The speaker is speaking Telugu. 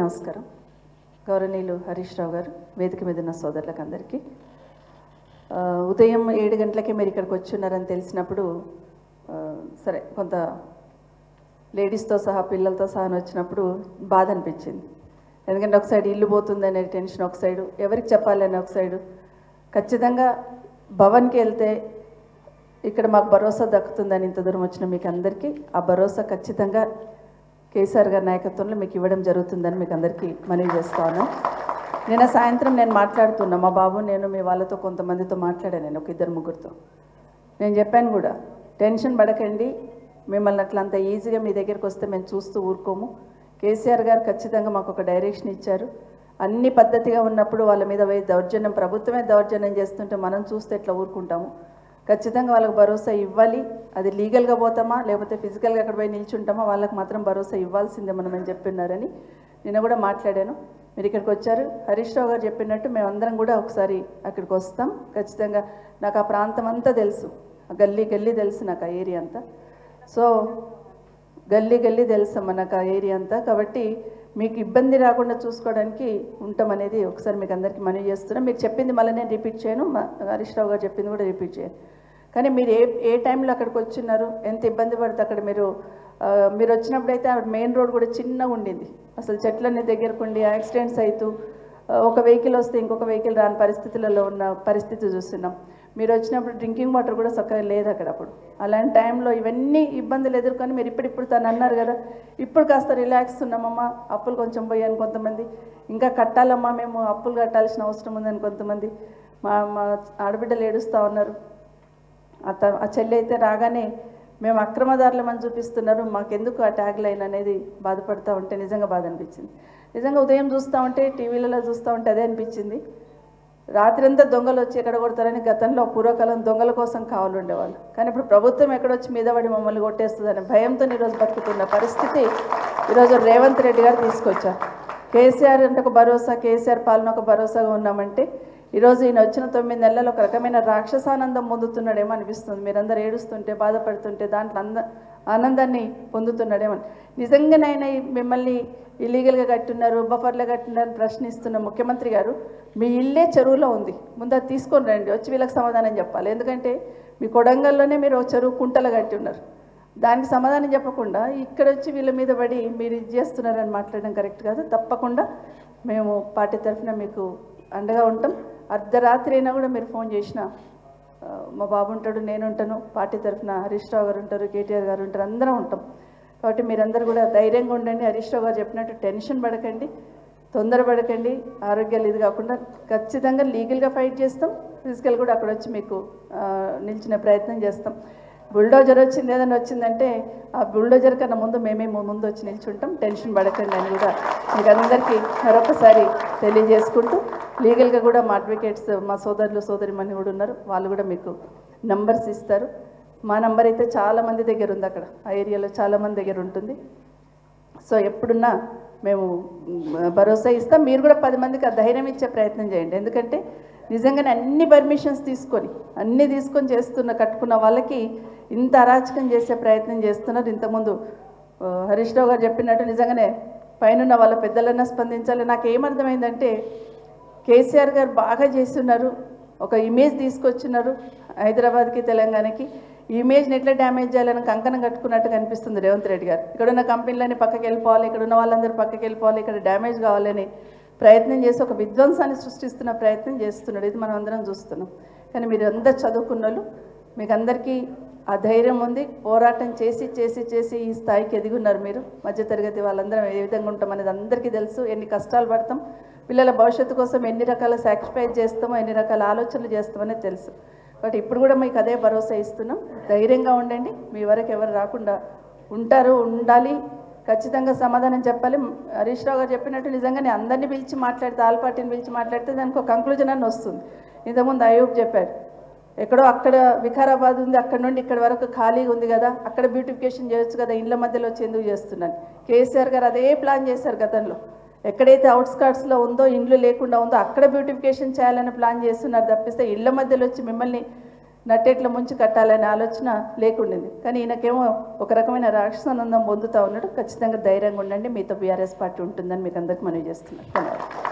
నమస్కారం. గౌరవనీయులు హరీష్ రావు గారు, వేదిక మీద ఉన్న సోదరులకు అందరికీ. ఉదయం 7 గంటలకే మీరు ఇక్కడికి వచ్చున్నారని తెలిసినప్పుడు సరే కొంత లేడీస్తో సహా పిల్లలతో సహా వచ్చినప్పుడు బాధ అనిపించింది. ఎందుకంటే ఒక సైడ్ ఇల్లు పోతుందనే టెన్షన్, ఒక సైడు ఎవరికి చెప్పాలని ఒక సైడు. ఖచ్చితంగా భవన్కి వెళ్తే ఇక్కడ మాకు భరోసా దక్కుతుందని ఇంత దూరం వచ్చిన మీకు అందరికీ ఆ భరోసా ఖచ్చితంగా కేసీఆర్ గారి నాయకత్వంలో మీకు ఇవ్వడం జరుగుతుందని మీకు అందరికీ మనవి చేస్తాను. నిన్న సాయంత్రం నేను మాట్లాడుతున్నా, మా బాబు నేను మీ వాళ్ళతో కొంతమందితో మాట్లాడాను, నేను ఒక 2-3 నేను చెప్పాను కూడా, టెన్షన్ పడకండి, మిమ్మల్ని అట్లా అంత ఈజీగా మీ దగ్గరికి వస్తే మేము చూస్తూ ఊరుకోము. కేసీఆర్ గారు ఖచ్చితంగా మాకు ఒక డైరెక్షన్ ఇచ్చారు. అన్ని పద్ధతిగా ఉన్నప్పుడు వాళ్ళ మీద దౌర్జన్యం, ప్రభుత్వమే దౌర్జన్యం చేస్తుంటే మనం చూస్తే ఎట్లా ఊరుకుంటాము. ఖచ్చితంగా వాళ్ళకి భరోసా ఇవ్వాలి. అది లీగల్గా పోతామా లేకపోతే ఫిజికల్గా అక్కడ పోయి నిల్చుంటామా, వాళ్ళకి మాత్రం భరోసా ఇవ్వాల్సిందే మనం అని చెప్పినారని నిన్న కూడా మాట్లాడాను. మీరు ఇక్కడికి వచ్చారు. హరీష్ రావు గారు చెప్పినట్టు మేమందరం కూడా ఒకసారి అక్కడికి వస్తాం ఖచ్చితంగా. నాకు ఆ ప్రాంతం అంతా తెలుసు, గల్లీ గల్లీ తెలుసు నాకు ఆ ఏరియా అంతా. సో గల్లీ గల్లీ తెలుసమ్మా నాకు ఆ ఏరియా అంతా. కాబట్టి మీకు ఇబ్బంది రాకుండా చూసుకోవడానికి ఉంటామనేది ఒకసారి మీకు అందరికీ మనవి చేస్తున్నాం. మీరు చెప్పింది మళ్ళీ నేను రిపీట్ చేయను, హరీష్ రావు గారు చెప్పింది కూడా రిపీట్ చేయను. కానీ మీరు ఏ టైంలో అక్కడికి వచ్చినారు, ఎంత ఇబ్బంది పడితే అక్కడ మీరు వచ్చినప్పుడైతే మెయిన్ రోడ్ కూడా చిన్నగా ఉండింది. అసలు చెట్లన్నీ దగ్గరకుండి యాక్సిడెంట్స్ అవుతూ ఒక వెహికల్ వస్తే ఇంకొక వెహికల్ రాని పరిస్థితులలో ఉన్న పరిస్థితి చూస్తున్నాం. మీరు వచ్చినప్పుడు డ్రింకింగ్ వాటర్ కూడా చక్కగా లేదు అక్కడ. అప్పుడు అలాంటి టైంలో ఇవన్నీ ఇబ్బందులు ఎదుర్కొని మీరు ఇప్పుడు తను అన్నారు కదా, ఇప్పుడు కాస్త రిలాక్స్ ఉన్నామమ్మా, అప్పులు కొంచెం పోయాను కొంతమంది, ఇంకా కట్టాలమ్మా మేము అప్పులు కట్టాల్సిన అవసరం ఉందని కొంతమంది మా ఆడబిడ్డలు ఏడుస్తూ ఉన్నారు. ఆ చెల్లి అయితే రాగానే మేము అక్రమదారులమని చూపిస్తున్నారు, మాకెందుకు ఆ ట్యాగ్ లైన్ అనేది బాధపడుతూ ఉంటే నిజంగా బాధ అనిపించింది. నిజంగా ఉదయం చూస్తూ ఉంటే టీవీలలో చూస్తూ ఉంటే అదే అనిపించింది. రాత్రి అంతా దొంగలు వచ్చి ఎక్కడ కొడతారని గతంలో పూర్వకాలం దొంగల కోసం కావాలి ఉండేవాళ్ళు. కానీ ఇప్పుడు ప్రభుత్వం ఎక్కడొచ్చి మీద పడి మమ్మల్ని కొట్టేస్తుందని భయంతో ఈరోజు బతుకుతున్న పరిస్థితి ఈరోజు రేవంత్ రెడ్డి గారు తీసుకొచ్చారు. కేసీఆర్ అంటే ఒక భరోసా, కేసీఆర్ పాలన ఒక భరోసాగా ఉన్నామంటే ఈరోజు ఈయన వచ్చిన 9 నెలల్లో ఒక రకమైన రాక్షసానందం పొందుతున్నాడేమో అనిపిస్తుంది. మీరందరూ ఏడుస్తుంటే బాధపడుతుంటే దాంట్లో ఆనందాన్ని పొందుతున్నాడేమో. నిజంగానైనా మిమ్మల్ని ఇల్లీగల్గా కట్టున్నారు, బఫర్లో కట్టున్నారు ప్రశ్నిస్తున్న ముఖ్యమంత్రి గారు, మీ ఇల్లే చెరువులో ఉంది, ముందు అది తీసుకొని రండి, వచ్చి వీళ్ళకి సమాధానం చెప్పాలి. ఎందుకంటే మీ కొడంగల్లోనే మీరు చెరువు కుంటలు కట్టి ఉన్నారు, దానికి సమాధానం చెప్పకుండా ఇక్కడ వచ్చి వీళ్ళ మీద పడి మీరు ఇది చేస్తున్నారని మాట్లాడడం కరెక్ట్ కాదు. తప్పకుండా మేము పార్టీ తరఫున మీకు అండగా ఉంటాం. అర్ధరాత్రి అయినా కూడా మీరు ఫోన్ చేసినా మా బాబు ఉంటాడు, నేను ఉంటాను, పార్టీ తరఫున హరీష్ రావు గారు ఉంటారు, కేటీఆర్ గారు ఉంటారు, అందరం ఉంటాం. కాబట్టి మీరందరూ కూడా ధైర్యంగా ఉండండి. హరీష్ రావు గారు చెప్పినట్టు టెన్షన్ పడకండి, తొందరపడకండి, ఆరోగ్యాలు ఇది కాకుండా ఖచ్చితంగా లీగల్గా ఫైట్ చేస్తాం, ఫిజికల్ కూడా అక్కడ వచ్చి మీకు నిలిచిన ప్రయత్నం చేస్తాం. బుల్డోజర్ వచ్చింది ఏదైనా వచ్చిందంటే ఆ బుల్డోజర్ కన్నా ముందు మేమే ముందు వచ్చి నిల్చుంటాం, టెన్షన్ పడకండి అని కూడా మీకు అందరికీ మరొకసారి తెలియజేసుకుంటూ, లీగల్గా కూడా మా అడ్వకేట్స్ మా సోదరులు సోదరిమణి కూడా ఉన్నారు, వాళ్ళు కూడా మీకు నంబర్స్ ఇస్తారు. మా నంబర్ అయితే చాలామంది దగ్గర ఉంది, అక్కడ ఆ ఏరియాలో చాలామంది దగ్గర ఉంటుంది. సో ఎప్పుడున్నా మేము భరోసా ఇస్తాం. మీరు కూడా 10 మందికి ఆ ధైర్యం ఇచ్చే ప్రయత్నం చేయండి. ఎందుకంటే నిజంగానే అన్ని పర్మిషన్స్ తీసుకొని కట్టుకున్న వాళ్ళకి ఇంత అరాచకం చేసే ప్రయత్నం చేస్తున్నారు. ఇంతకుముందు హరీష్ రావు గారు చెప్పినట్టు నిజంగానే పైన వాళ్ళ పెద్దలన్నా స్పందించాలి. నాకు ఏమర్థమైందంటే కేసీఆర్ గారు బాగా చేస్తున్నారు, ఒక ఇమేజ్ తీసుకొచ్చున్నారు హైదరాబాద్కి తెలంగాణకి. ఈ ఇమేజ్ని ఎట్లా డ్యామేజ్ చేయాలని కంకణం కట్టుకున్నట్టు కనిపిస్తుంది రేవంత్ రెడ్డి గారు. ఇక్కడున్న కంపెనీలన్నీ పక్కకి వెళ్ళిపోవాలి, ఇక్కడ ఉన్న వాళ్ళందరూ పక్కకి వెళ్ళిపోవాలి, ఇక్కడ డ్యామేజ్ కావాలని ప్రయత్నం చేసి ఒక విధ్వంసాన్ని సృష్టిస్తున్న ప్రయత్నం చేస్తున్నాడు. ఇది మనం అందరం చూస్తున్నాం. కానీ మీరు అందరు చదువుకున్న వాళ్ళు, మీకు అందరికీ ఆ ధైర్యం ఉంది. పోరాటం చేసి చేసి చేసి ఈ స్థాయికి ఎదిగున్నారు. మీరు మధ్యతరగతి వాళ్ళందరం ఏ విధంగా ఉంటాం అనేది అందరికీ తెలుసు. ఎన్ని కష్టాలు పడతాం, పిల్లల భవిష్యత్తు కోసం ఎన్ని రకాల సాక్రిఫైస్ చేస్తామో, ఎన్ని రకాల ఆలోచనలు చేస్తామనేది తెలుసు. కాబట్టి ఇప్పుడు కూడా మీకు అదే భరోసా ఇస్తున్నాం. ధైర్యంగా ఉండండి, మీ వరకు ఎవరు రాకుండా ఉండాలి. ఖచ్చితంగా సమాధానం చెప్పాలి. హరీష్ రావు గారు చెప్పినట్టు నిజంగానే అందరినీ పిలిచి మాట్లాడితే, ఆల్ పార్టీని పిలిచి మాట్లాడితే దానికి ఒక కంక్లూజన్ అని వస్తుంది. ఇంతకుముందు అయూబ్ చెప్పారు, ఎక్కడో అక్కడ వికారాబాద్ ఉంది, అక్కడ నుండి ఇక్కడ వరకు ఖాళీగా ఉంది కదా, అక్కడ బ్యూటిఫికేషన్ చేయొచ్చు కదా, ఇండ్ల మధ్యలో వచ్చి ఎందుకు చేస్తున్నాను. కేసీఆర్ గారు అదే ప్లాన్ చేశారు గతంలో. ఎక్కడైతే అవుట్స్కర్ట్స్లో ఉందో, ఇండ్లు లేకుండా ఉందో అక్కడ బ్యూటిఫికేషన్ చేయాలని ప్లాన్ చేస్తున్నారు తప్పిస్తే ఇళ్ల మధ్యలో వచ్చి మిమ్మల్ని నట్టేట్ల ముంచి కట్టాలనే ఆలోచన లేకుండింది. కానీ ఈయనకేమో ఒక రకమైన రాక్షసానందం పొందుతూ ఉన్నాడు. ఖచ్చితంగా ధైర్యంగా ఉండండి, మీతో బీఆర్ఎస్ పార్టీ ఉంటుందని మీకు అందరికీ మనవి చేస్తున్నాను. ధన్యవాదాలు.